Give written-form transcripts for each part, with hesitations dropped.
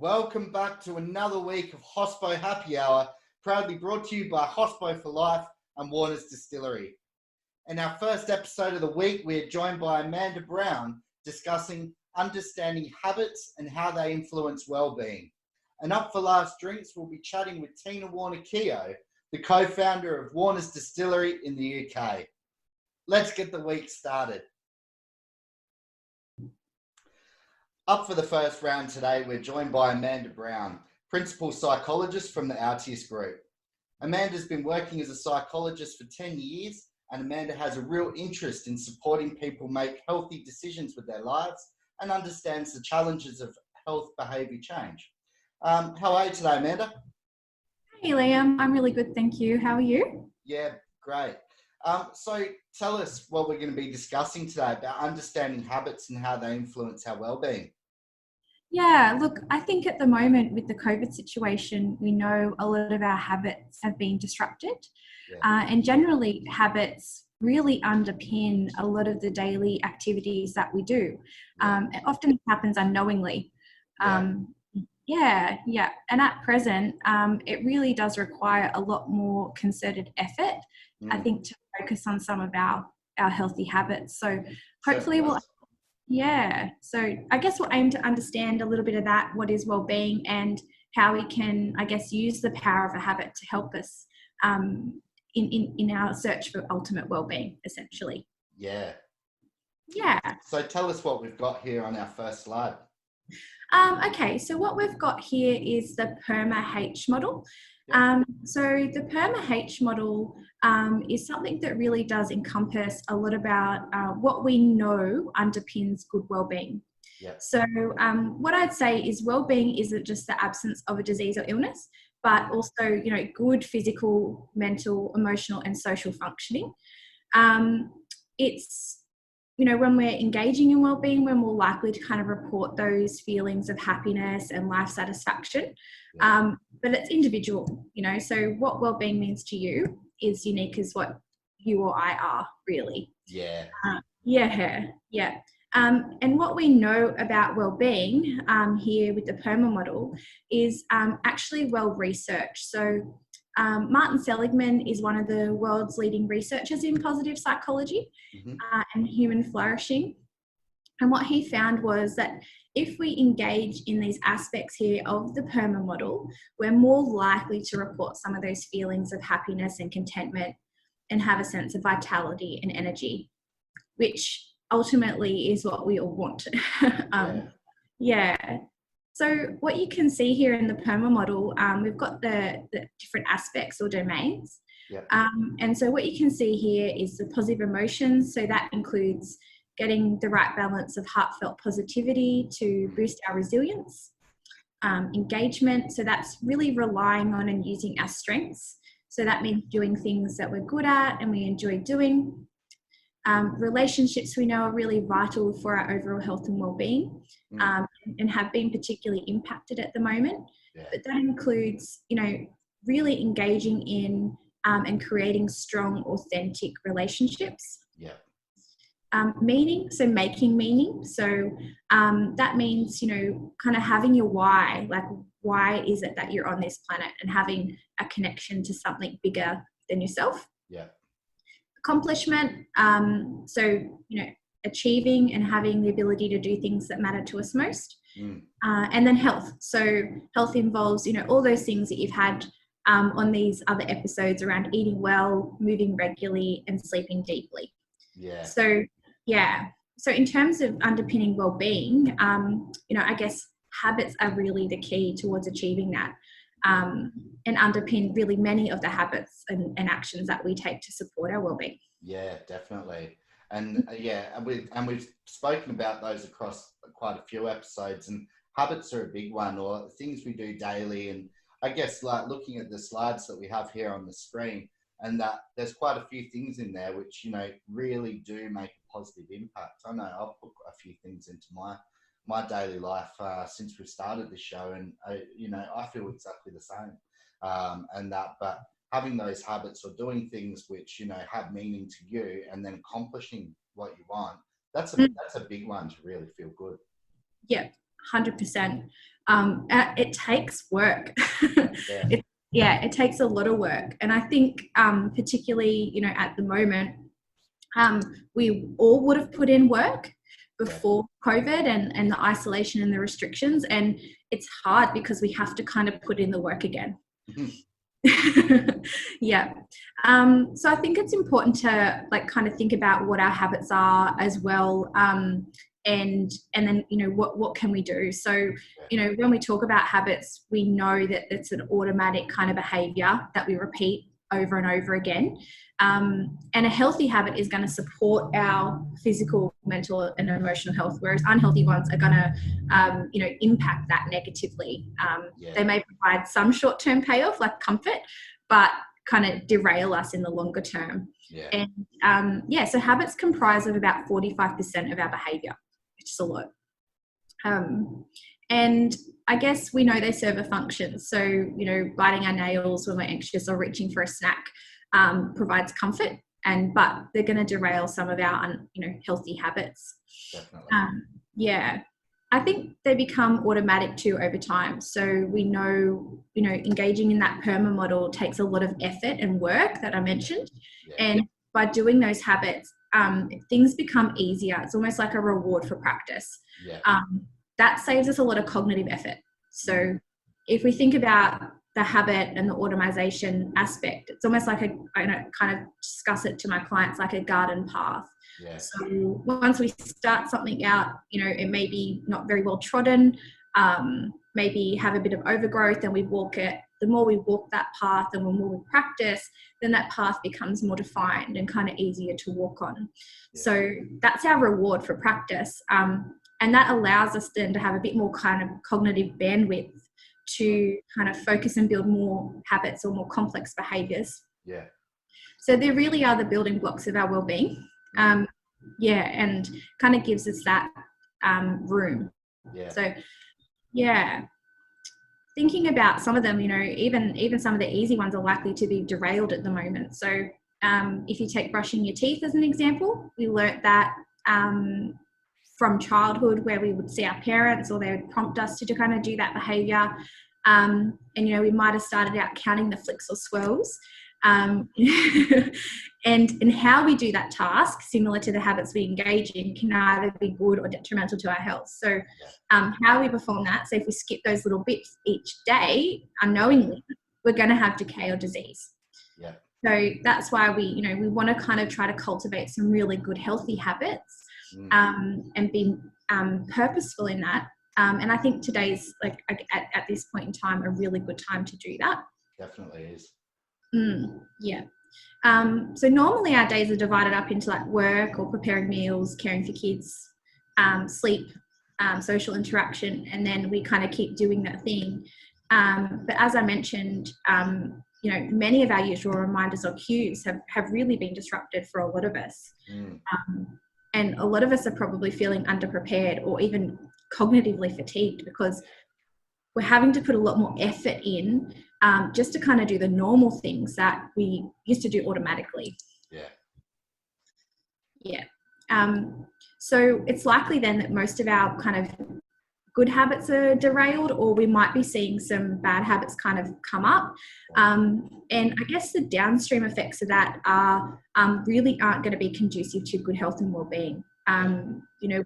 Welcome back to another week of Hospo Happy Hour, proudly brought to you by Hospo for Life and Warner's Distillery. In our first episode of the week, we are joined by Amanda Brown discussing understanding habits and how they influence well-being. And up for last drinks, we'll be chatting with Tina Warner-Keogh, the co-founder of Warner's Distillery in the UK. Let's get the week started. Up for the first round today, we're joined by Amanda Brown, Principal Psychologist from the Altius Group. Amanda's been working as a psychologist for 10 years, and Amanda has a real interest in supporting people make healthy decisions with their lives and understands the challenges of health behaviour change. How are you today, Amanda? Hey, Liam. I'm really good, thank you. How are you? Yeah, great. So tell us what we're going to be discussing today about understanding habits and how they influence our well-being. Yeah, look, I think at the moment with the COVID situation, we know a lot of our habits have been disrupted. And generally habits really underpin a lot of the daily activities that we do. It often happens unknowingly. And at present, it really does require a lot more concerted effort, I think, to focus on some of our healthy habits. So hopefully so I guess we'll aim to understand a little bit of that, what is well-being and how we can, I guess, use the power of a habit to help us in our search for ultimate well-being, essentially. Yeah. Yeah. So tell us what we've got here on our first slide. Okay, so what we've got here is the PERMA-H model. So the PERMA-H model is something that really does encompass a lot about what we know underpins good well-being. So what I'd say is well-being isn't just the absence of a disease or illness, but also, good physical, mental, emotional, and social functioning. It's when we're engaging in well-being, we're more likely to kind of report those feelings of happiness and life satisfaction. But it's individual, so what well-being means to you is unique as what you or I are, really. And what we know about well-being here with the PERMA model is actually well researched. So Martin Seligman is one of the world's leading researchers in positive psychology and human flourishing. And what he found was that if we engage in these aspects here of the PERMA model, we're more likely to report some of those feelings of happiness and contentment and have a sense of vitality and energy, which ultimately is what we all want. So what you can see here in the PERMA model, we've got the different aspects or domains. And so what you can see here is the positive emotions. So that includes getting the right balance of heartfelt positivity to boost our resilience. Engagement, so that's really relying on and using our strengths. So that means doing things that we're good at and we enjoy doing. Relationships we know are really vital for our overall health and well-being and have been particularly impacted at the moment. But that includes, really engaging in and creating strong, authentic relationships. Meaning, so making meaning. So that means, kind of having your why, like why is it that you're on this planet and having a connection to something bigger than yourself. Accomplishment, so achieving and having the ability to do things that matter to us most. And then health, so health involves all those things that you've had on these other episodes around eating well, moving regularly, and sleeping deeply. So in terms of underpinning well-being, I guess habits are really the key towards achieving that. And underpin really many of the habits and actions that we take to support our well-being. Yeah, definitely. And we've spoken about those across quite a few episodes, and habits are a big one, or things we do daily. And I guess like looking at the slides that we have here on the screen, and that there's quite a few things in there which, really do make a positive impact. I know I've put a few things into my daily life since we started this show, and I feel exactly the same. But having those habits or doing things which have meaning to you, and then accomplishing what you want, that's a big one to really feel good. 100%. It takes work. Yeah. It takes a lot of work. And I think particularly, you know, at the moment, we all would have put in work before COVID and the isolation and the restrictions. And it's hard because we have to kind of put in the work again. Yeah. So I think it's important to like kind of think about what our habits are as well. And then, you know, what can we do? So, you know, when we talk about habits, we know that it's an automatic kind of behavior that we repeat over and over again. And a healthy habit is going to support our physical, mental, and emotional health, whereas unhealthy ones are going to, you know, impact that negatively. They may provide some short-term payoff, like comfort, but kind of derail us in the longer term. And so habits comprise of about 45% of our behavior, which is a lot. And I guess we know they serve a function. So, you know, biting our nails when we're anxious or reaching for a snack provides comfort, but they're going to derail some of our, you know, healthy habits. Definitely. I think they become automatic too over time. So we know, you know, engaging in that PERMA model takes a lot of effort and work that I mentioned. And by doing those habits, things become easier. It's almost like a reward for practice. That saves us a lot of cognitive effort. So if we think about the habit and the automation aspect, it's almost like I kind of discuss it to my clients like a garden path. So once we start something out, you know, it may be not very well trodden, maybe have a bit of overgrowth, and we walk it. The more we walk that path and the more we practice, then that path becomes more defined and kind of easier to walk on. So that's our reward for practice. And that allows us then to have a bit more kind of cognitive bandwidth to kind of focus and build more habits or more complex behaviors. So they really are the building blocks of our well-being. And kind of gives us that room. So, thinking about some of them, you know, even some of the easy ones are likely to be derailed at the moment. So if you take brushing your teeth as an example, we learnt that from childhood, where we would see our parents or they would prompt us to kind of do that behavior. And, you know, we might have started out counting the flicks or swirls. And how we do that task, similar to the habits we engage in, can either be good or detrimental to our health. So how we perform that, so if we skip those little bits each day unknowingly, we're going to have decay or disease. So that's why we want to kind of try to cultivate some really good healthy habits and be purposeful in that. And I think today's, like, at this point in time, a really good time to do that. Definitely is. So normally our days are divided up into like work or preparing meals, caring for kids, sleep, social interaction, and then we kind of keep doing that thing. But as I mentioned, you know, many of our usual reminders or cues have really been disrupted for a lot of us. And a lot of us are probably feeling underprepared or even cognitively fatigued because we're having to put a lot more effort in just to kind of do the normal things that we used to do automatically. So it's likely then that most of our kind of good habits are derailed, or we might be seeing some bad habits kind of come up. And I guess the downstream effects of that are really aren't going to be conducive to good health and well-being. You know,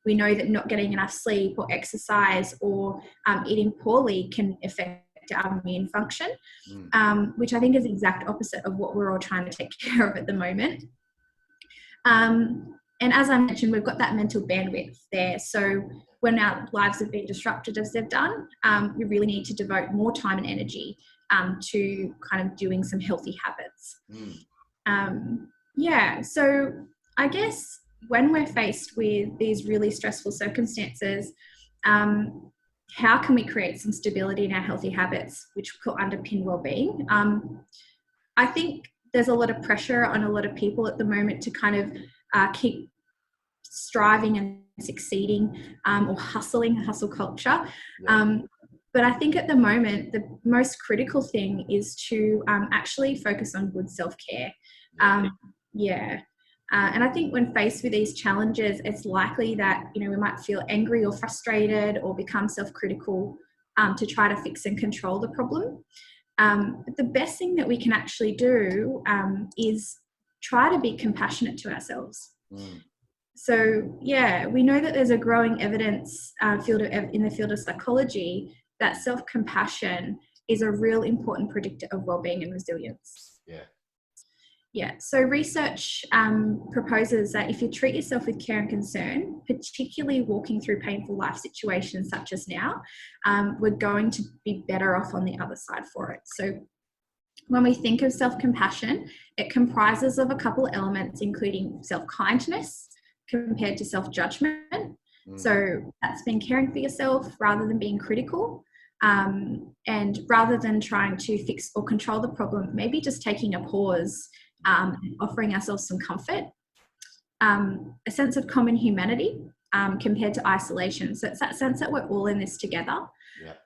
we know that not getting enough sleep or exercise or eating poorly can affect our immune function, which I think is the exact opposite of what we're all trying to take care of at the moment. And as I mentioned, we've got that mental bandwidth there. So when our lives have been disrupted as they've done, we really need to devote more time and energy to kind of doing some healthy habits. So I guess when we're faced with these really stressful circumstances, how can we create some stability in our healthy habits, which could underpin well-being? I think there's a lot of pressure on a lot of people at the moment to kind of keep striving and succeeding or hustle culture. But I think at the moment, the most critical thing is to actually focus on good self-care. And I think when faced with these challenges, it's likely that, we might feel angry or frustrated or become self-critical to try to fix and control the problem. But the best thing that we can actually do is try to be compassionate to ourselves. So, we know that there's a growing evidence in the field of psychology that self-compassion is a real important predictor of well-being and resilience. So research proposes that if you treat yourself with care and concern, particularly walking through painful life situations such as now, we're going to be better off on the other side for it. So when we think of self-compassion, it comprises of a couple of elements, including self-kindness compared to self-judgment. So that's been caring for yourself rather than being critical. And rather than trying to fix or control the problem, maybe just taking a pause, offering ourselves some comfort, a sense of common humanity compared to isolation. So it's that sense that we're all in this together,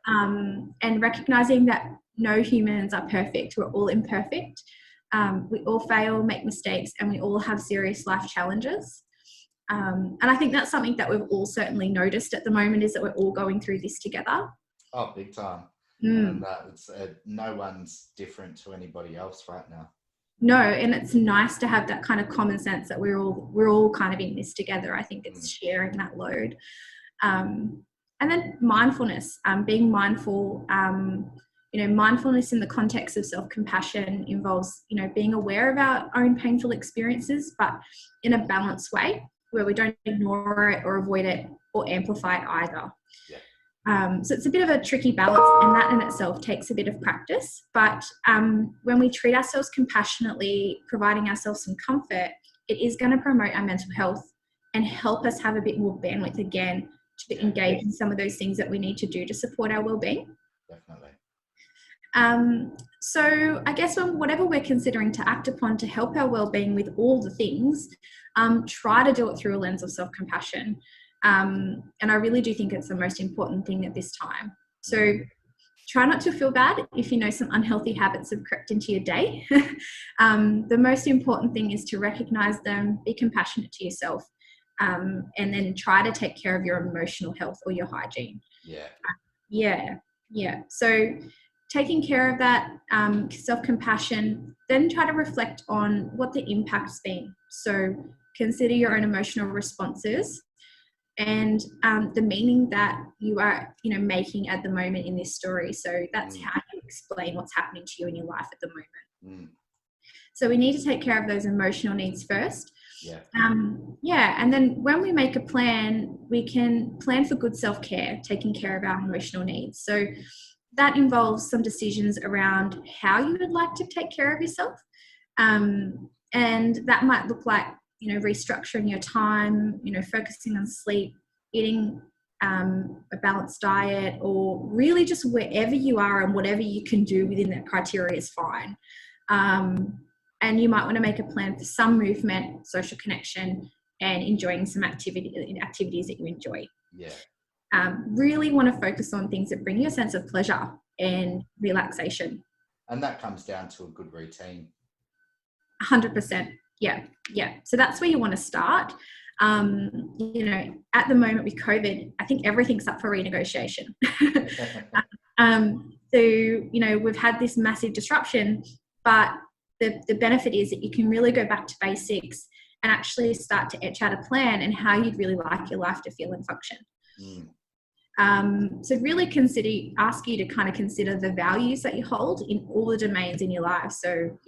and recognizing that no humans are perfect. We're all imperfect. We all fail, make mistakes, and we all have serious life challenges. And I think that's something that we've all certainly noticed at the moment, is that we're all going through this together. Oh, big time. And it's no one's different to anybody else right now. No, and it's nice to have that kind of common sense that we're all kind of in this together. I think it's sharing that load. And then mindfulness, being mindful. Mindfulness in the context of self-compassion involves, being aware of our own painful experiences, but in a balanced way where we don't ignore it or avoid it or amplify it either. So it's a bit of a tricky balance, and that in itself takes a bit of practice. But when we treat ourselves compassionately, providing ourselves some comfort, it is going to promote our mental health and help us have a bit more bandwidth again to engage in some of those things that we need to do to support our well-being. Definitely. So I guess whatever we're considering to act upon to help our well-being with all the things, try to do it through a lens of self-compassion. And I really do think it's the most important thing at this time. So try not to feel bad if you know some unhealthy habits have crept into your day. The most important thing is to recognize them, be compassionate to yourself, and then try to take care of your emotional health or your hygiene. So taking care of that, self-compassion, then try to reflect on what the impact's been. So consider your own emotional responses and the meaning that you are, making at the moment in this story. So that's how you explain what's happening to you in your life at the moment. So we need to take care of those emotional needs first. And then when we make a plan, we can plan for good self-care, taking care of our emotional needs. So that involves some decisions around how you would like to take care of yourself. And that might look like, restructuring your time, focusing on sleep, eating a balanced diet, or really just wherever you are and whatever you can do within that criteria is fine. And you might want to make a plan for some movement, social connection, and enjoying some activities that you enjoy. Really want to focus on things that bring you a sense of pleasure and relaxation. And that comes down to a good routine. 100%. Yeah. So that's where you want to start. At the moment with COVID, I think everything's up for renegotiation. So, we've had this massive disruption, but the benefit is that you can really go back to basics and actually start to etch out a plan and how you'd really like your life to feel and function. So really ask you to kind of consider the values that you hold in all the domains in your life. So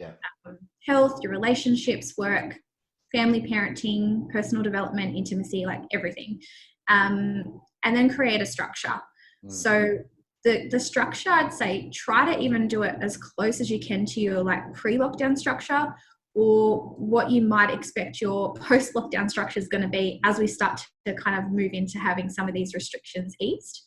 health, your relationships, work, family, parenting, personal development, intimacy, like everything. And then create a structure. So the structure, I'd say, try to even do it as close as you can to your pre-lockdown structure, or what you might expect your post-lockdown structure is going to be as we start to kind of move into having some of these restrictions eased.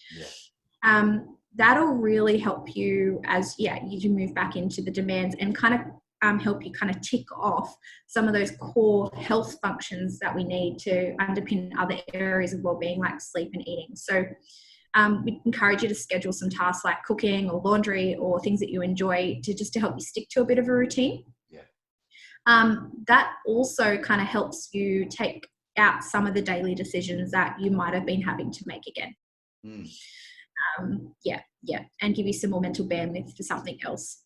That'll really help you as you move back into the demands and kind of help you kind of tick off some of those core health functions that we need to underpin other areas of well-being like sleep and eating. So we encourage you to schedule some tasks like cooking or laundry or things that you enjoy to help you stick to a bit of a routine. that also kind of helps you take out some of the daily decisions that you might have been having to make again. And give you some more mental bandwidth for something else.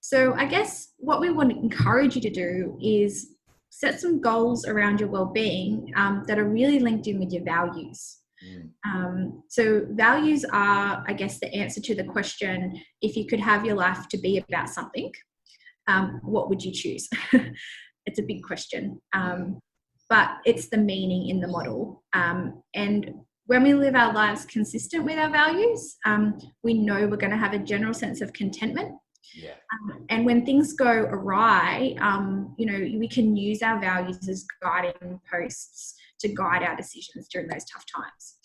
So I guess what we want to encourage you to do is set some goals around your well-being that are really linked in with your values. So values are, I guess, the answer to the question, if you could have your life to be about something, what would you choose? It's a big question, but it's the meaning in the model. And when we live our lives consistent with our values, we know we're going to have a general sense of contentment. And when things go awry, we can use our values as guiding posts to guide our decisions during those tough times.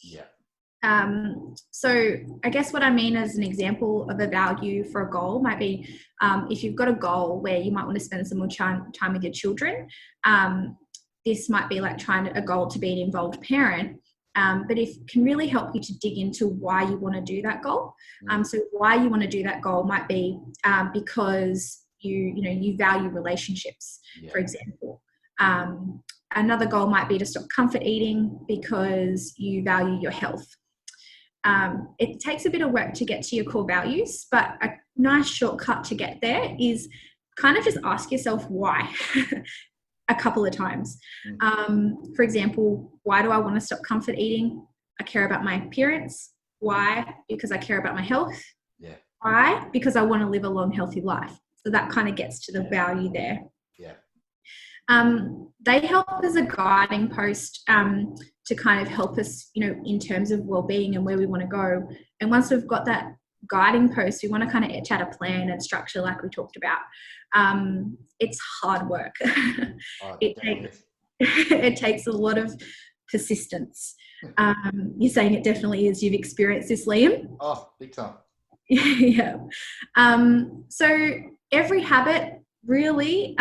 So I guess what I mean as an example of a value for a goal might be, if you've got a goal where you might want to spend some more time with your children, this might be like a goal to be an involved parent. But it can really help you to dig into why you want to do that goal. So why you want to do that goal might be because you value relationships, for example. Another goal might be to stop comfort eating because you value your health. It takes a bit of work to get to your core values, but a nice shortcut to get there is kind of just ask yourself why. A couple of times. For example, why do I want to stop comfort eating? I care about my appearance. Why? Because I care about my health. Why? Because I want to live a long, healthy life. So that kind of gets to the value there. They help as a guiding post to kind of help us, in terms of well-being and where we want to go. And once we've got that guiding post, we want to kind of etch out a plan and structure like we talked about. It's hard work. It takes a lot of persistence. You're saying it definitely is. You've experienced this, Liam? Oh, big time. So every habit, really,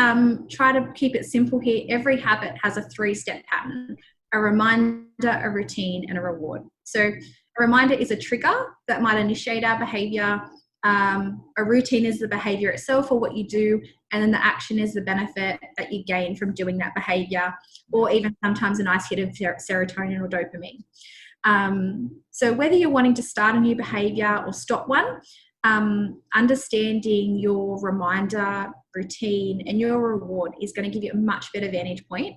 try to keep it simple here. Every habit has a 3-step pattern: a reminder, a routine, and a reward. So a reminder is a trigger that might initiate our behavior. A routine is the behavior itself or what you do, and then the action is the benefit that you gain from doing that behavior, or even sometimes a nice hit of serotonin or dopamine. So whether you're wanting to start a new behavior or stop one, understanding your reminder, routine, and your reward is going to give you a much better vantage point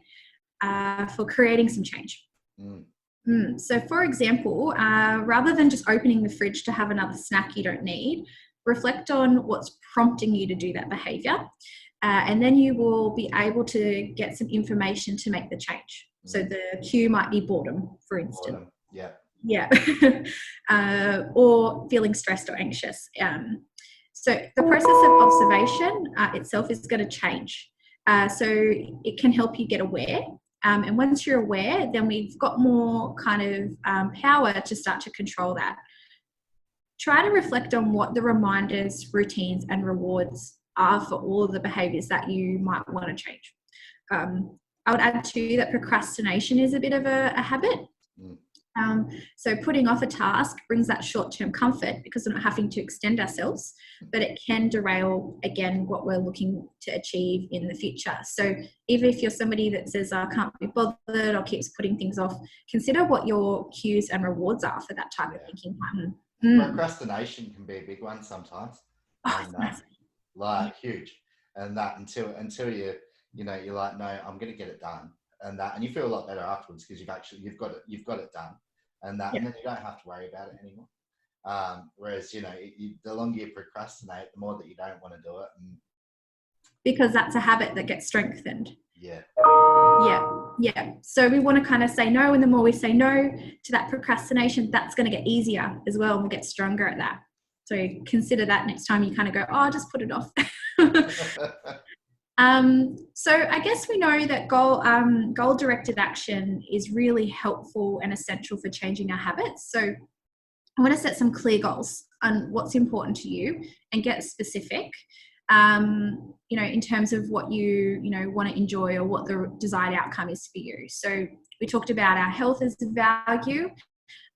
for creating some change. So for example, rather than just opening the fridge to have another snack you don't need, reflect on what's prompting you to do that behavior. And then you will be able to get some information to make the change. So the cue might be boredom, for instance. Or feeling stressed or anxious. So the process of observation itself is going to change. So it can help you get aware. And once you're aware, then we've got more kind of power to start to control that. Try to reflect on what the reminders, routines, and rewards are for all of the behaviors that you might want to change. I would add too that procrastination is a bit of a habit. So putting off a task brings that short-term comfort because we're not having to extend ourselves, but it can derail, again, what we're looking to achieve in the future. So even if you're somebody that says, I can't be bothered or keeps putting things off, consider what your cues and rewards are for that type of thinking pattern. Procrastination can be a big one sometimes. Like huge. And that until you're like, no, I'm going to get it done. And you feel a lot better afterwards because you've got it done, and then you don't have to worry about it anymore. Whereas the longer you procrastinate, the more that you don't want to do it, because that's a habit that gets strengthened. So we want to kind of say no, and the more we say no to that procrastination, that's going to get easier as well, and we'll get stronger at that. So consider that next time you kind of go, oh, just put it off. So I guess we know that goal-directed action is really helpful and essential for changing our habits. So I want to set some clear goals on what's important to you and get specific, in terms of what you want to enjoy or what the desired outcome is for you. So we talked about our health as a value,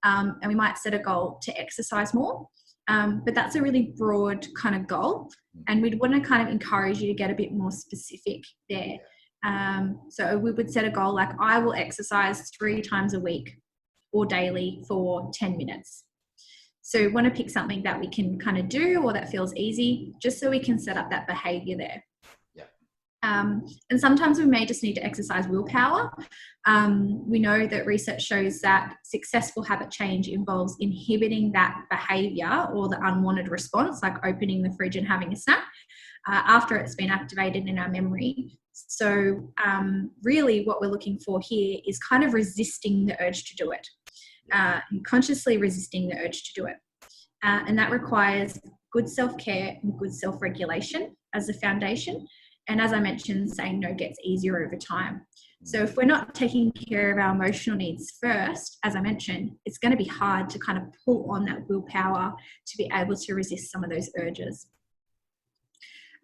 and we might set a goal to exercise more. But that's a really broad kind of goal. And we'd want to kind of encourage you to get a bit more specific there. So we would set a goal like, I will exercise 3 times a week or daily for 10 minutes. So we want to pick something that we can kind of do or that feels easy, just so we can set up that behavior there. And sometimes we may just need to exercise willpower. We know that research shows that successful habit change involves inhibiting that behavior or the unwanted response, like opening the fridge and having a snack, after it's been activated in our memory. So really what we're looking for here is kind of resisting the urge to do it, consciously resisting the urge to do it. And that requires good self-care and good self-regulation as a foundation. And as I mentioned, saying no gets easier over time. So if we're not taking care of our emotional needs first, as I mentioned, it's going to be hard to kind of pull on that willpower to be able to resist some of those urges.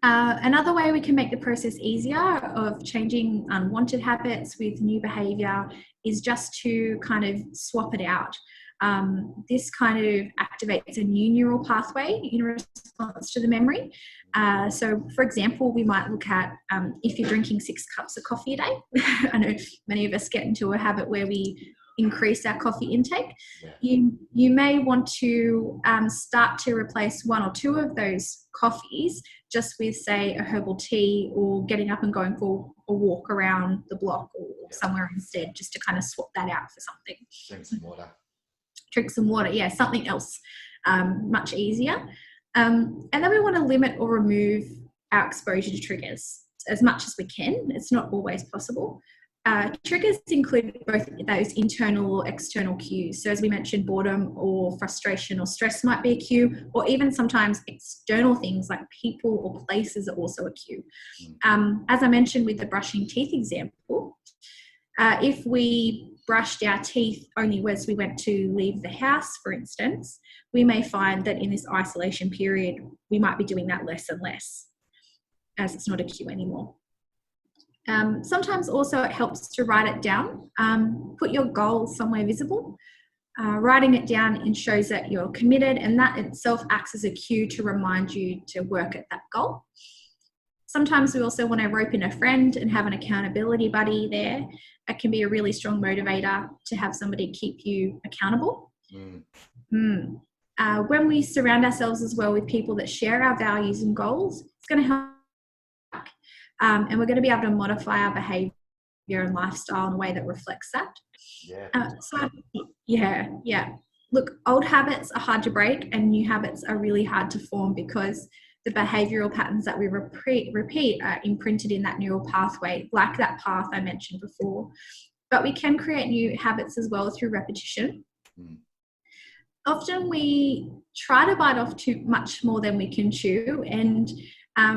Another way we can make the process easier of changing unwanted habits with new behavior is just to kind of swap it out. This kind of activates a new neural pathway in response to the memory. So, for example, we might look at if you're drinking 6 cups of coffee a day. I know many of us get into a habit where we increase our coffee intake. You may want to start to replace 1 or 2 of those coffees just with, say, a herbal tea, or getting up and going for a walk around the block or somewhere instead, just to kind of swap that out for something. Drink some water, yeah, something else much easier. And then we want to limit or remove our exposure to triggers as much as we can. It's not always possible. Triggers include both those internal or external cues. So as we mentioned, boredom or frustration or stress might be a cue, or even sometimes external things like people or places are also a cue. As I mentioned with the brushing teeth example, if we brushed our teeth only as we went to leave the house, for instance, we may find that in this isolation period, we might be doing that less and less, as it's not a cue anymore. Sometimes also it helps to write it down. Put your goal somewhere visible. Writing it down enshows that you're committed, and that itself acts as a cue to remind you to work at that goal. Sometimes we also want to rope in a friend and have an accountability buddy there. It can be a really strong motivator to have somebody keep you accountable. When we surround ourselves as well with people that share our values and goals, it's going to help. And we're going to be able to modify our behavior and lifestyle in a way that reflects that. Look, old habits are hard to break, and new habits are really hard to form because the behavioral patterns that we repeat are imprinted in that neural pathway, like that path I mentioned before. But we can create new habits as well through repetition. Often we try to bite off too much more than we can chew, and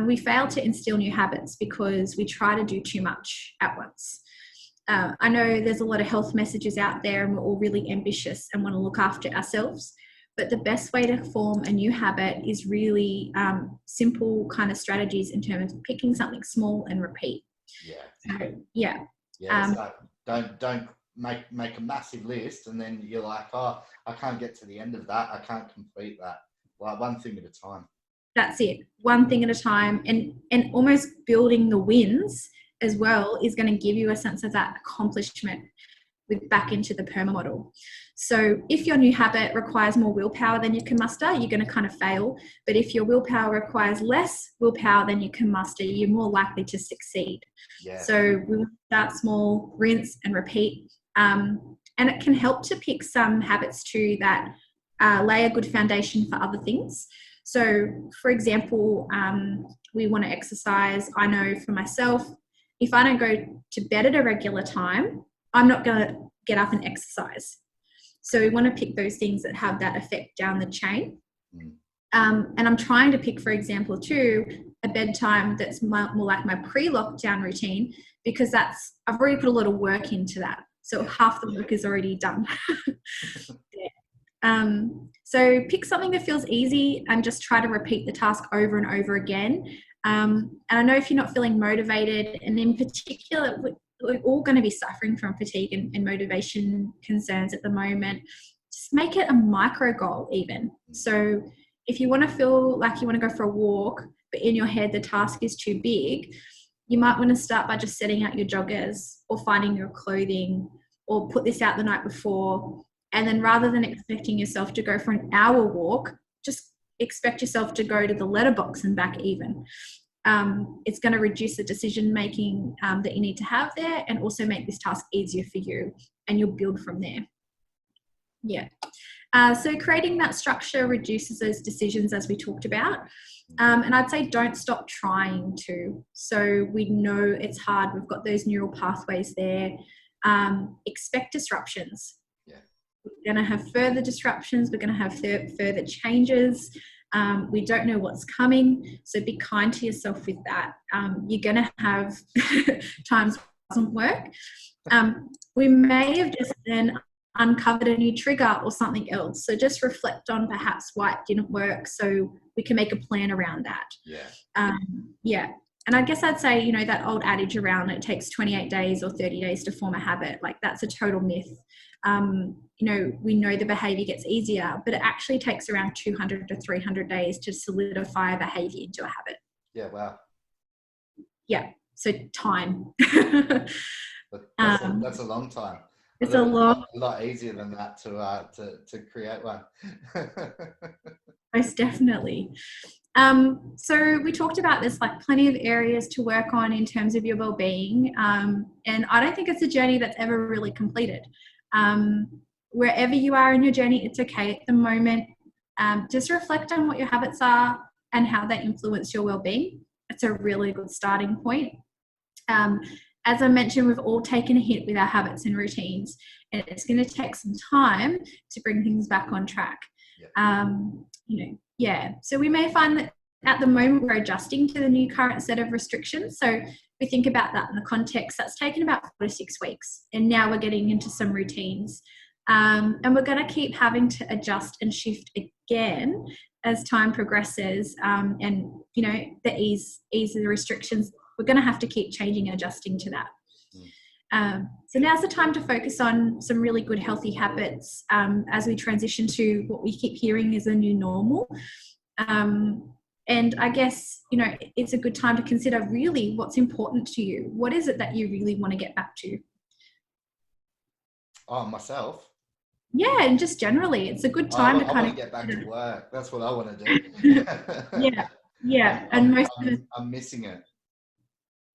we fail to instill new habits because we try to do too much at once. I know there's a lot of health messages out there, and we're all really ambitious and want to look after ourselves. But the best way to form a new habit is really simple kind of strategies in terms of picking something small and repeat. So don't make a massive list and then you're like, oh, I can't get to the end of that. I can't complete that. Like, one thing at a time. That's it. One thing at a time, and almost building the wins as well is going to give you a sense of that accomplishment back into the PERMA model. So if your new habit requires more willpower than you can muster, you're going to kind of fail. But if your willpower requires less willpower than you can muster, you're more likely to succeed. So we will start small, rinse and repeat. And it can help to pick some habits too that lay a good foundation for other things. So for example, we want to exercise. I know for myself, if I don't go to bed at a regular time, I'm not going to get up and exercise. So we want to pick those things that have that effect down the chain. And I'm trying to pick, for example, too, a bedtime that's more like my pre-lockdown routine, because I've already put a lot of work into that. So half the work is already done. So pick something that feels easy and just try to repeat the task over and over again. And I know if you're not feeling motivated, and in particular, we're all going to be suffering from fatigue and motivation concerns at the moment, just make it a micro goal even. So if you want to feel like you want to go for a walk, but in your head the task is too big, you might want to start by just setting out your joggers or finding your clothing, or put this out the night before. And then rather than expecting yourself to go for an hour walk, just expect yourself to go to the letterbox and back even. It's going to reduce the decision making that you need to have there, and also make this task easier for you, and you'll build from there. Yeah. So creating that structure reduces those decisions, as we talked about. And I'd say don't stop trying to. So we know it's hard. We've got those neural pathways there. Expect disruptions. Yeah. We're going to have further disruptions. We're going to have further changes. We don't know what's coming. So be kind to yourself with that. You're going to have times it doesn't work. We may have just then uncovered a new trigger or something else. So just reflect on perhaps why it didn't work, so we can make a plan around that. Yeah. And I guess I'd say, that old adage around it takes 28 days or 30 days to form a habit, like that's a total myth. We know the behavior gets easier, but it actually takes around 200 to 300 days to solidify a behavior into a habit. Yeah, wow. Yeah, so time. That's a long time. It's a lot easier than that to create one. Most definitely. So we talked about there's like plenty of areas to work on in terms of your well-being, and I don't think it's a journey that's ever really completed. Wherever you are in your journey, it's okay at the moment. Just reflect on what your habits are and how they influence your well-being. It's a really good starting point. As I mentioned, we've all taken a hit with our habits and routines, and it's going to take some time to bring things back on track. So we may find that at the moment we're adjusting to the new current set of restrictions. So we think about that in the context, that's taken about 4 to 6 weeks, and now we're getting into some routines. And we're going to keep having to adjust and shift again as time progresses, and the ease of the restrictions. We're going to have to keep changing and adjusting to that. So now's the time to focus on some really good healthy habits as we transition to what we keep hearing is a new normal. And I guess, it's a good time to consider really what's important to you. What is it that you really want to get back to? Oh, myself? Yeah, and just generally, it's a good time to kind of get back to work. That's what I want to do. Yeah. I'm missing it.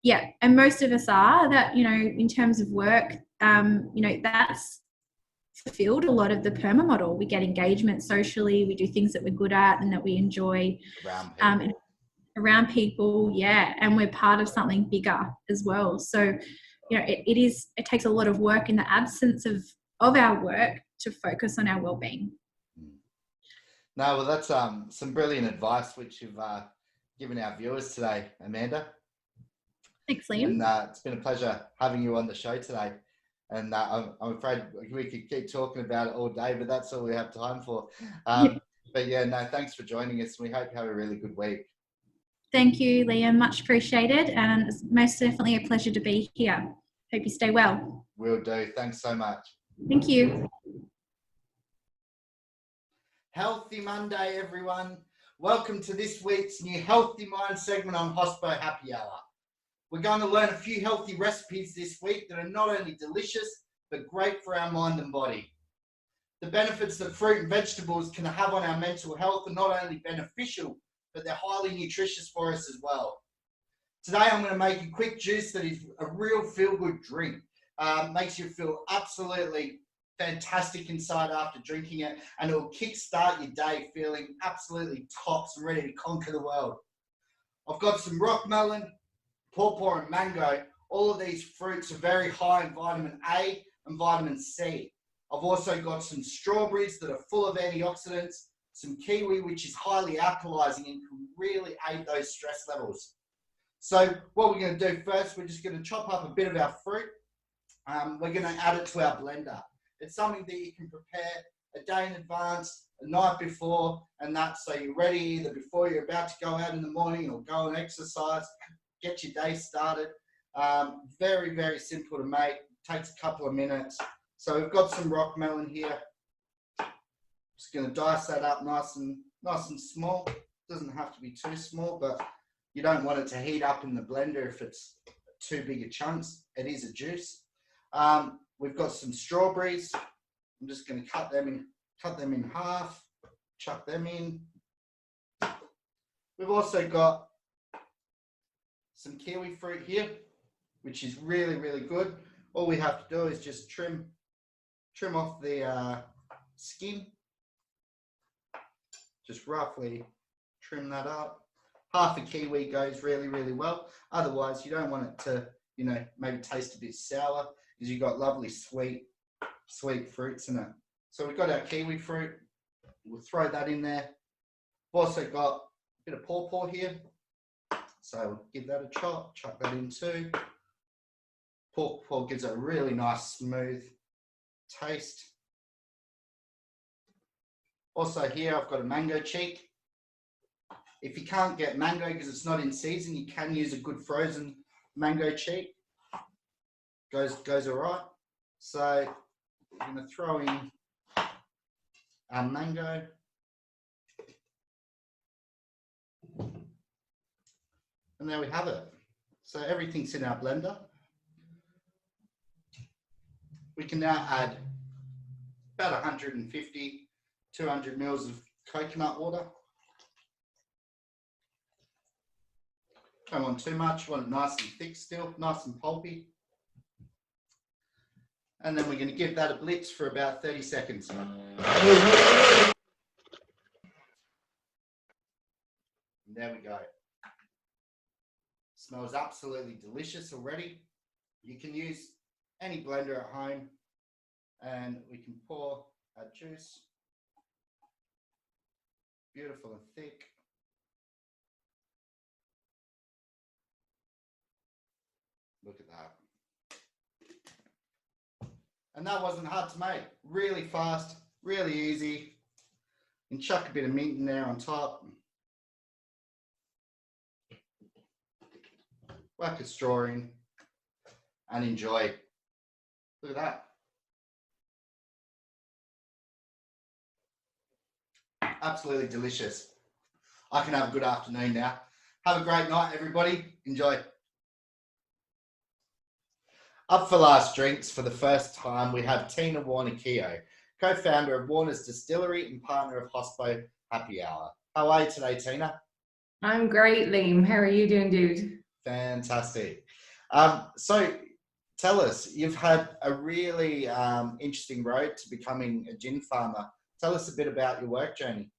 Yeah, and most of us are that, in terms of work, that's fulfilled a lot of the PERMA model. We get engagement socially, we do things that we're good at and that we enjoy around people, yeah, and we're part of something bigger as well. So, it takes a lot of work in the absence of our work to focus on our well-being. No, well, that's some brilliant advice which you've given our viewers today, Amanda. Thanks, Liam. And it's been a pleasure having you on the show today. And I'm afraid we could keep talking about it all day, but that's all we have time for. But yeah, no, thanks for joining us. We hope you have a really good week. Thank you, Liam. Much appreciated. And it's most definitely a pleasure to be here. Hope you stay well. Will do. Thanks so much. Thank you. Healthy Monday, everyone. Welcome to this week's new Healthy Mind segment on Hospo Happy Hour. We're going to learn a few healthy recipes this week that are not only delicious, but great for our mind and body. The benefits that fruit and vegetables can have on our mental health are not only beneficial, but they're highly nutritious for us as well. Today, I'm going to make a quick juice that is a real feel-good drink. Makes you feel absolutely fantastic inside after drinking it, and it will kickstart your day feeling absolutely tops and ready to conquer the world. I've got some rock melon, pawpaw and mango. All of these fruits are very high in vitamin A and vitamin C. I've also got some strawberries that are full of antioxidants, some kiwi, which is highly alkalizing and can really aid those stress levels. So what we're going to do first, we're just going to chop up a bit of our fruit. We're going to add it to our blender. It's something that you can prepare a day in advance, a night before, and that so you're ready either before you're about to go out in the morning or go and exercise, get your day started. Very, very simple to make. Takes a couple of minutes. So we've got some rock melon here. Just going to dice that up nice and small. Doesn't have to be too small, but you don't want it to heat up in the blender if it's too big a chunks. It is a juice. We've got some strawberries. I'm just going to cut them in half, chuck them in. We've also got some kiwi fruit here, which is really, really good. All we have to do is just trim off the skin. Just roughly trim that up. Half a kiwi goes really, really well. Otherwise, you don't want it to, you know, maybe taste a bit sour, because you've got lovely sweet fruits in it. So we've got our kiwi fruit. We'll throw that in there. We've also got a bit of pawpaw here. So we'll give that a chop, chuck that in too. Pawpaw gives it a really nice smooth taste. Also here I've got a mango cheek. If you can't get mango because it's not in season, you can use a good frozen mango cheek. Goes all right. So I'm going to throw in our mango. And there we have it. So everything's in our blender. We can now add about 150, 200 mils of coconut water. Don't want too much, want it nice and thick still, nice and pulpy. And then we're going to give that a blitz for about 30 seconds. And there we go. Smells absolutely delicious already. You can use any blender at home, and we can pour our juice. Beautiful and thick. Look at that. And that wasn't hard to make. Really fast, really easy. You can chuck a bit of mint in there on top. Whack a straw in and enjoy. Look at that. Absolutely delicious. I can have a good afternoon now. Have a great night, everybody. Enjoy. Up for last drinks for the first time, we have Tina Warner-Keogh, co-founder of Warner's Distillery and partner of Hospo Happy Hour. How are you today, Tina? I'm great, Liam. How are you doing, dude? Fantastic. So tell us, you've had a really interesting road to becoming a gin farmer. Tell us a bit about your work journey.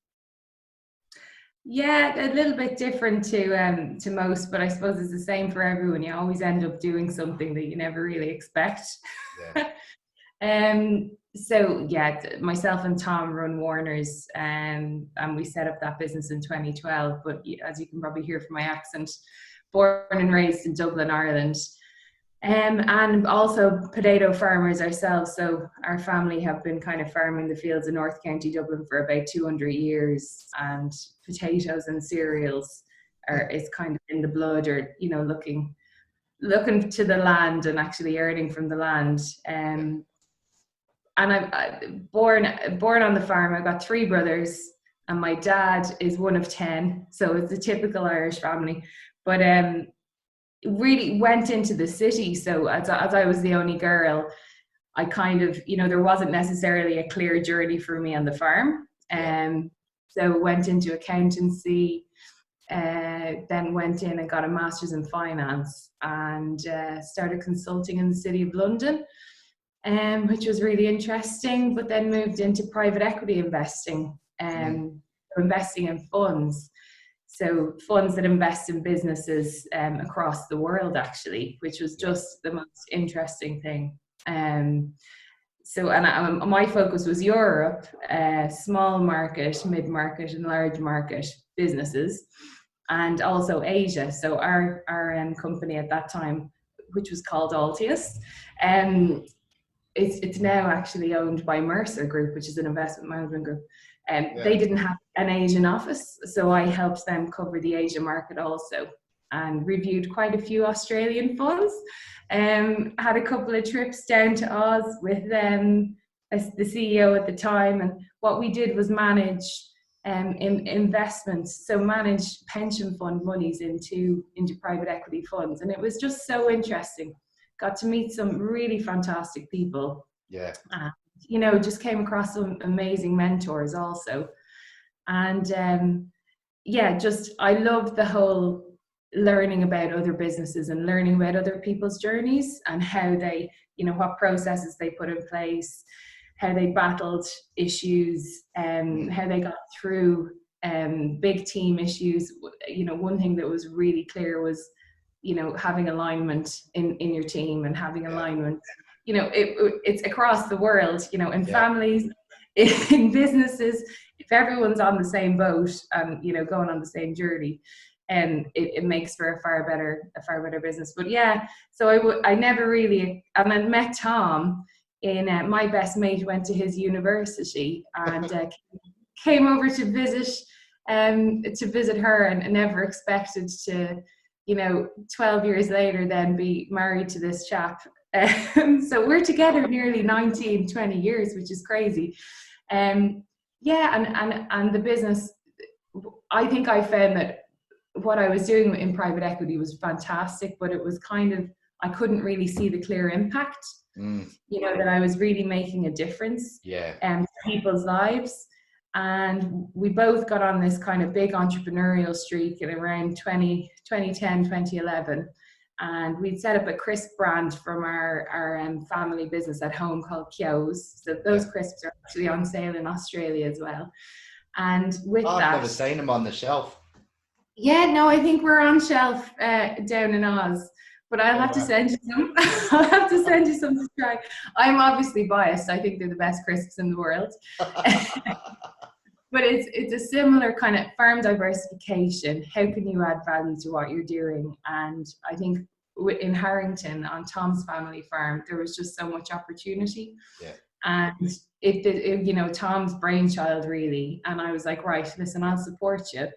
Yeah, a little bit different to most, but I suppose it's the same for everyone. You always end up doing something that you never really expect. Yeah. So yeah, myself and Tom run Warner's, and we set up that business in 2012. But as you can probably hear from my accent, born and raised in Dublin, Ireland. And also potato farmers ourselves. So our family have been kind of farming the fields in North County Dublin for about 200 years, and potatoes and cereals is kind of in the blood, or, you know, looking to the land and actually earning from the land. And I'm born on the farm. I've got 3 brothers, and my dad is one of 10. So it's a typical Irish family, but really went into the city. So as I was the only girl, I kind of, you know, there wasn't necessarily a clear journey for me on the farm. So went into accountancy, then went in and got a master's in finance, and started consulting in the City of London, which was really interesting, but then moved into private equity investing, investing in funds. So funds that invest in businesses across the world, actually, which was just the most interesting thing. So my focus was Europe, small market, mid-market and large market businesses, and also Asia. So our company at that time, which was called Altius, it's now actually owned by Mercer Group, which is an investment management group. They didn't have an Asian office, so I helped them cover the Asia market also, and reviewed quite a few Australian funds. Had a couple of trips down to Oz with the CEO at the time, and what we did was manage investments, so manage pension fund monies into private equity funds, and it was just so interesting. Got to meet some really fantastic people. Yeah. You know, just came across some amazing mentors also, and just I loved the whole learning about other businesses and learning about other people's journeys and how they, you know, what processes they put in place, how they battled issues, how they got through big team issues. You know, one thing that was really clear was, you know, having alignment in your team and having alignment, you know, it's across the world, you know, in families, in businesses, if everyone's on the same boat and, you know, going on the same journey, and it makes for a far better business. But yeah, so I never really, and I met Tom in, my best mate went to his university and came over to visit her, and never expected to, you know, 12 years later then be married to this chap. So we're together nearly 20 years, which is crazy. And the business, I think I found that what I was doing in private equity was fantastic, but it was kind of, I couldn't really see the clear impact, you know, that I was really making a difference to people's lives. And we both got on this kind of big entrepreneurial streak in around 2010, 2011. And we'd set up a crisp brand from our family business at home called Kyo's. So those crisps are actually on sale in Australia as well. And with that, I've never seen them on the shelf. Yeah, no, I think we're on shelf down in Oz, but I'll have to send you some. I'll have to send you some to try. I'm obviously biased. I think they're the best crisps in the world. But it's a similar kind of farm diversification. How can you add value to what you're doing? And I think in Harrington on Tom's family farm, there was just so much opportunity. Yeah. And it you know, Tom's brainchild really. And I was like, right, listen, I'll support you,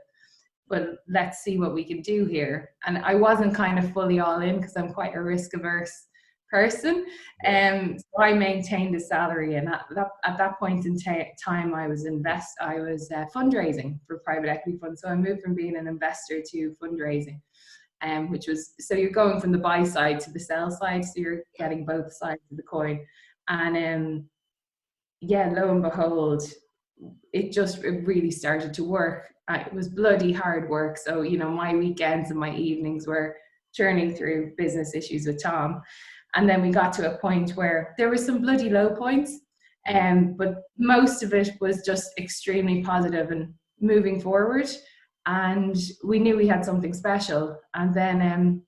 but let's see what we can do here. And I wasn't kind of fully all in because I'm quite a risk averse person. So I maintained a salary, and at that point in time I was fundraising for private equity funds. So I moved from being an investor to fundraising, which was, so you're going from the buy side to the sell side, so you're getting both sides of the coin. And lo and behold, it really started to work. It was bloody hard work. So, you know, my weekends and my evenings were churning through business issues with Tom. And then we got to a point where there were some bloody low points, but most of it was just extremely positive and moving forward. And we knew we had something special. And then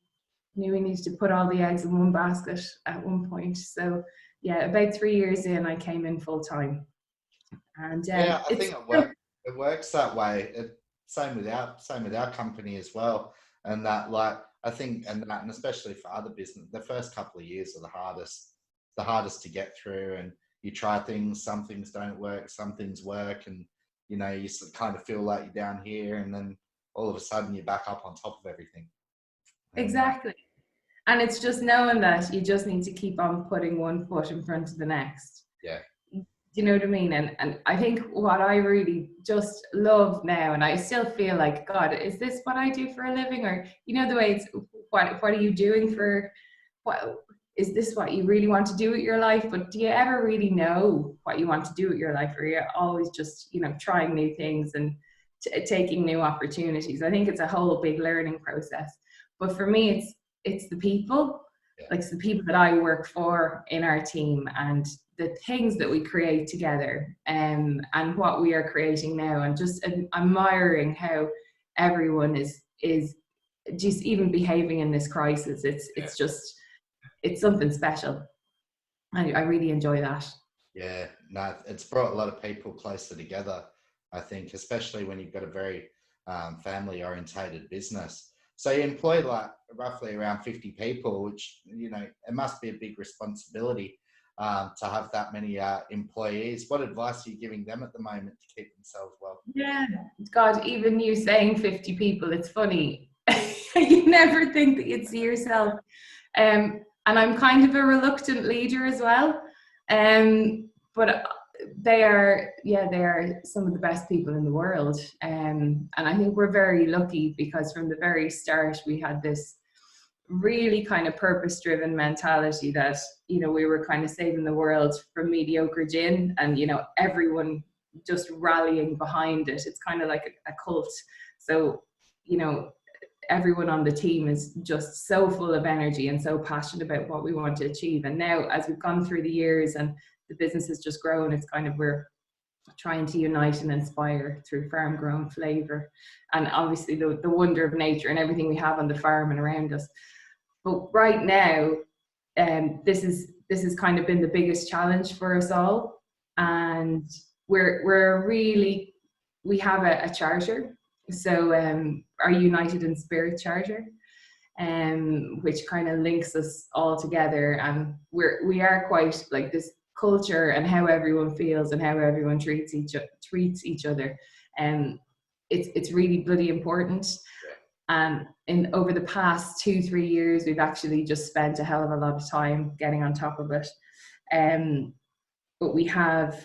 knew we needed to put all the eggs in one basket at one point. So yeah, about 3 years in, I came in full time. And I think it works that way. Same with our company as well. And that, like, I think, and especially for other business, the first couple of years are the hardest to get through. And you try things, some things don't work, some things work, and you know, you kind of feel like you're down here, and then all of a sudden you're back up on top of everything. Exactly. And it's just knowing that you just need to keep on putting one foot in front of the next. Yeah. Do you know what I mean? And I think what I really just love now, and I still feel like, God, is this what I do for a living? Or, you know, the way it's, what are you doing for, what is this what you really want to do with your life? But do you ever really know what you want to do with your life? Or you're always just, you know, trying new things and taking new opportunities? I think it's a whole big learning process. But for me, it's the people, like it's the people that I work for in our team, and the things that we create together, and what we are creating now, and just admiring how everyone is just even behaving in this crisis. It's just, it's something special. I really enjoy that. Yeah, no, it's brought a lot of people closer together, I think, especially when you've got a very family orientated business. So you employ like roughly around 50 people, which, you know, it must be a big responsibility to have that many employees. What advice are you giving them at the moment to keep themselves well? Yeah, God, even you saying 50 people, it's funny. You never think that you'd see yourself. And I'm kind of a reluctant leader as well. But They are some of the best people in the world. And I think we're very lucky because from the very start, we had this really kind of purpose-driven mentality that, you know, we were kind of saving the world from mediocre gin, and, you know, everyone just rallying behind it. It's kind of like a cult. So, you know, everyone on the team is just so full of energy and so passionate about what we want to achieve. And now, as we've gone through the years and the business has just grown, it's kind of, we're trying to unite and inspire through farm grown flavor, and obviously the wonder of nature and everything we have on the farm and around us. But right now, this has kind of been the biggest challenge for us all, and we have a charter. So our United in Spirit charter, which kind of links us all together, and we are quite like this culture and how everyone feels and how everyone treats each other, and it's really bloody important. And over the past 2-3 years, we've actually just spent a hell of a lot of time getting on top of it. But we have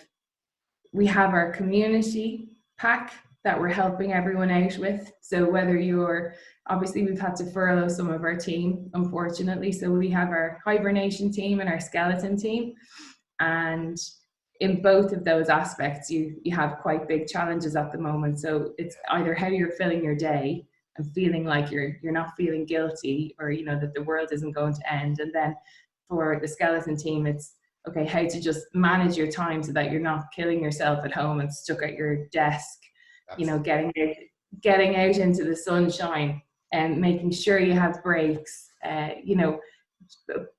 our community pack that we're helping everyone out with. So whether obviously we've had to furlough some of our team, unfortunately. So we have our hibernation team and our skeleton team. And in both of those aspects, you have quite big challenges at the moment. So it's either how you're filling your day and feeling like you're not feeling guilty, or, you know, that the world isn't going to end. And then for the skeleton team, it's okay, how to just manage your time so that you're not killing yourself at home and stuck at your desk. Absolutely. You know, getting out into the sunshine and making sure you have breaks, you know,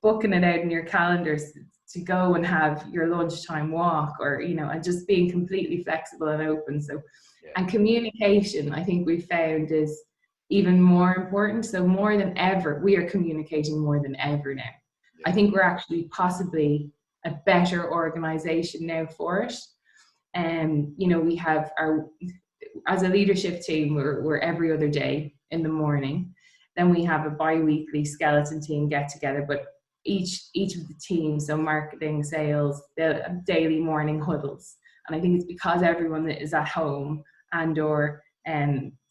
booking it out in your calendars to go and have your lunchtime walk, or, you know, and just being completely flexible and open. So, and communication, I think we found, is even more important. So more than ever, we are communicating more than ever now. I think we're actually possibly a better organization now for it. And, you know, we have as a leadership team, we're every other day in the morning. Then we have a bi-weekly skeleton team get together, but each of the teams, so marketing, sales, they'll have daily morning huddles. And I think it's because everyone is at home or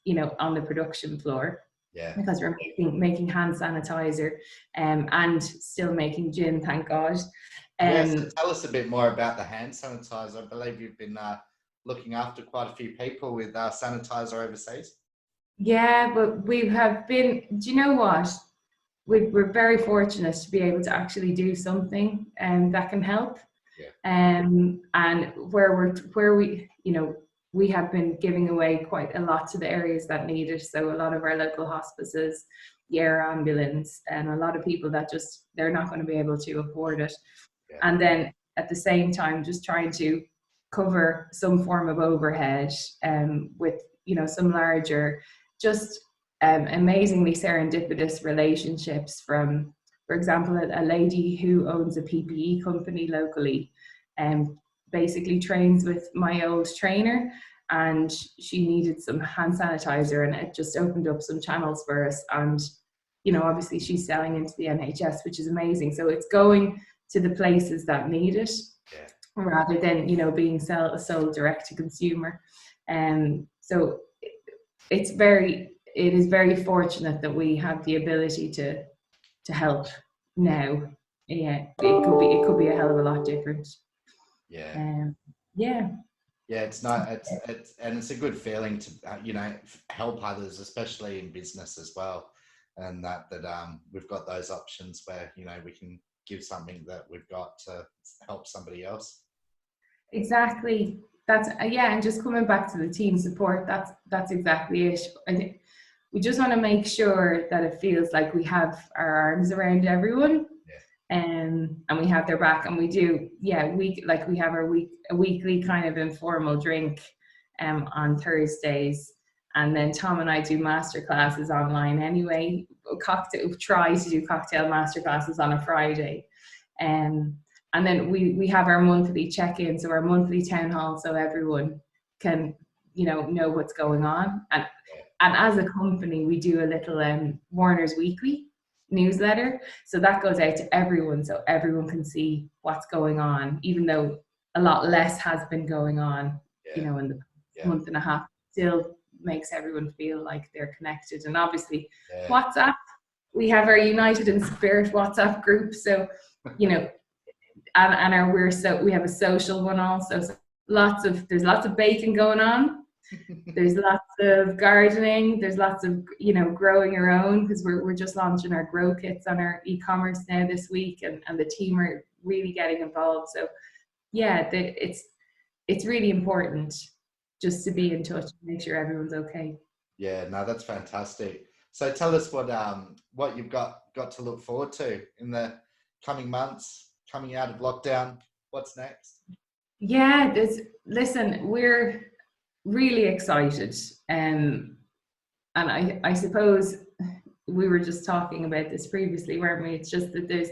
you know, on the production floor. Yeah. Because we're making hand sanitizer and still making gin, thank God. So tell us a bit more about the hand sanitizer. I believe you've been looking after quite a few people with sanitizer overseas. Yeah, but we have been, do you know what? We're very fortunate to be able to actually do something that can help. Yeah. And where we, you know, we have been giving away quite a lot to the areas that need it. So a lot of our local hospices, the air ambulance, and a lot of people that just, they're not going to be able to afford it. Yeah. And then at the same time, just trying to cover some form of overhead with, you know, some larger, just amazingly serendipitous relationships from, for example, a lady who owns a PPE company locally and basically trains with my old trainer, and she needed some hand sanitizer, and it just opened up some channels for us. And, you know, obviously she's selling into the NHS, which is amazing. So it's going to the places that need it, rather than, you know, being sold direct to consumer. So it is very fortunate that we have the ability to help now. Yeah, it could be a hell of a lot different. Yeah. Yeah, it's not. It's a good feeling to you know, help others, especially in business as well, and that we've got those options where, you know, we can give something that we've got to help somebody else. Exactly. That's and just coming back to the team support, that's exactly it. I think we just want to make sure that it feels like we have our arms around everyone, and we have their back, and we do. Yeah, we have our weekly kind of informal drink on Thursdays, and then Tom and I do master classes online anyway. Try to do cocktail master classes on a Friday, and then we have our monthly check-in, so our monthly town hall, so everyone can, you know what's going on. And as a company, we do a little Warner's Weekly newsletter, so that goes out to everyone, so everyone can see what's going on, even though a lot less has been going on, Yeah. in the month and a half. Still makes everyone feel like they're connected. And obviously WhatsApp, we have our United in Spirit WhatsApp group. So, and we have a social one also. So there's lots of baking going on. There's lots of gardening. There's lots of, growing your own, because we're just launching our grow kits on our e-commerce now this week, and the team are really getting involved. So yeah, it's really important just to be in touch and make sure everyone's okay. Yeah, no, that's fantastic. So tell us what you've got to look forward to in the coming months, coming out of lockdown. What's next? Yeah, listen, we're really excited. And I suppose we were just talking about this previously, weren't we? It's just that there's,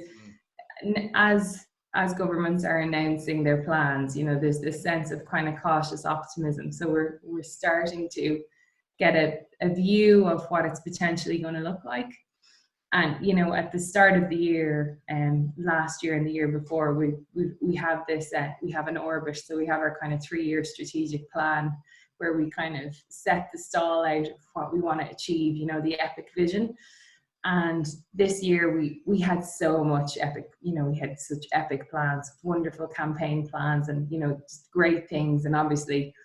as governments are announcing their plans, there's this sense of kind of cautious optimism. So we're starting to get a view of what it's potentially going to look like. And at the start of the year, last year and the year before, we have this we have an orbit. So we have our kind of 3-year strategic plan, where we kind of set the stall out of what we want to achieve, the epic vision. And this year we had so much epic, we had such epic plans, wonderful campaign plans, and, just great things. And obviously,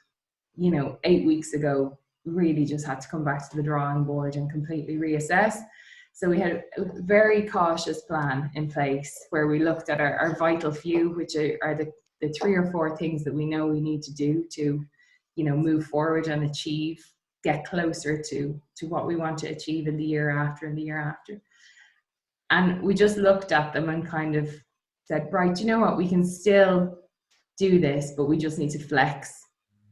8 weeks ago, really just had to come back to the drawing board and completely reassess. So we had a very cautious plan in place, where we looked at our vital few, which are the 3 or 4 things that we know we need to do to, move forward and get closer to what we want to achieve in the year after and the year after. And we just looked at them and kind of said, right, you know what, we can still do this, but we just need to flex.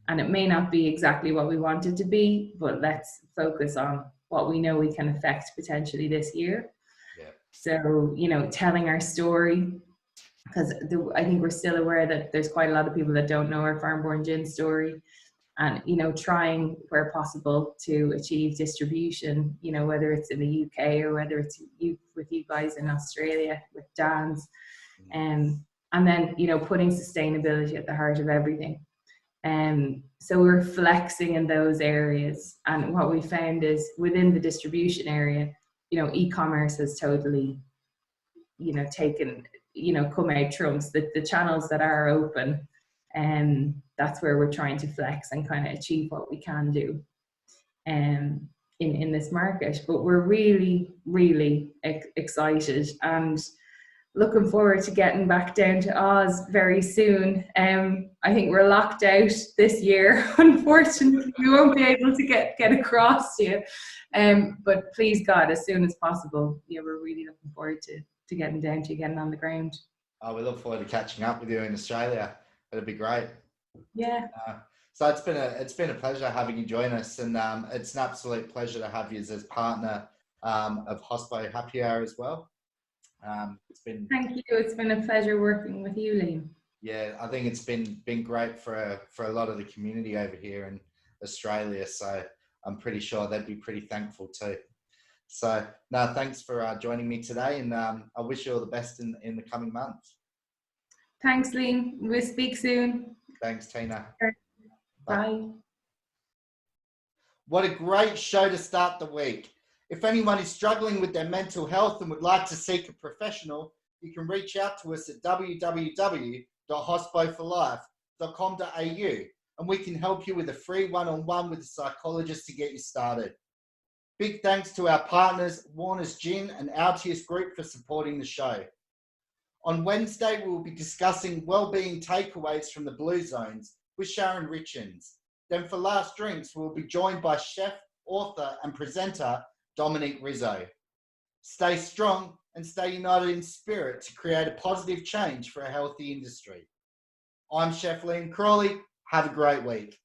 And it may not be exactly what we want it to be, but let's focus on what we know we can affect potentially this year. Yeah. So, telling our story, because I think we're still aware that there's quite a lot of people that don't know our farm-born gin story. And, trying where possible to achieve distribution, whether it's in the UK or whether it's with you guys in Australia with Dan's. And then, putting sustainability at the heart of everything. So we're flexing in those areas. And what we found is within the distribution area, e-commerce has totally, taken, come out trumps. The channels that are open, and that's where we're trying to flex and kind of achieve what we can do in this market. But we're really, really excited and looking forward to getting back down to Oz very soon. I think we're locked out this year. Unfortunately, we won't be able to get across to you. But please God, as soon as possible, we're really looking forward to getting down to you, getting on the ground. Oh, we look forward to catching up with you in Australia. It'll be great. Yeah. So it's been a pleasure having you join us, and it's an absolute pleasure to have you as partner of Hospo Happy Hour as well. Thank you. It's been a pleasure working with you, Liam. Yeah, I think it's been great for a lot of the community over here in Australia. So I'm pretty sure they'd be pretty thankful too. So no, thanks for joining me today, and I wish you all the best in the coming months. Thanks, Liam. We'll speak soon. Thanks, Tina. Bye. What a great show to start the week. If anyone is struggling with their mental health and would like to seek a professional, you can reach out to us at www.hospoforlife.com.au, and we can help you with a free one-on-one with a psychologist to get you started. Big thanks to our partners, Warner's Gin and Altius Group, for supporting the show. On Wednesday, we will be discussing wellbeing takeaways from the Blue Zones with Sharon Richins. Then for last drinks, we'll be joined by chef, author and presenter Dominique Rizzo. Stay strong and stay united in spirit to create a positive change for a healthy industry. I'm Chef Liam Crawley. Have a great week.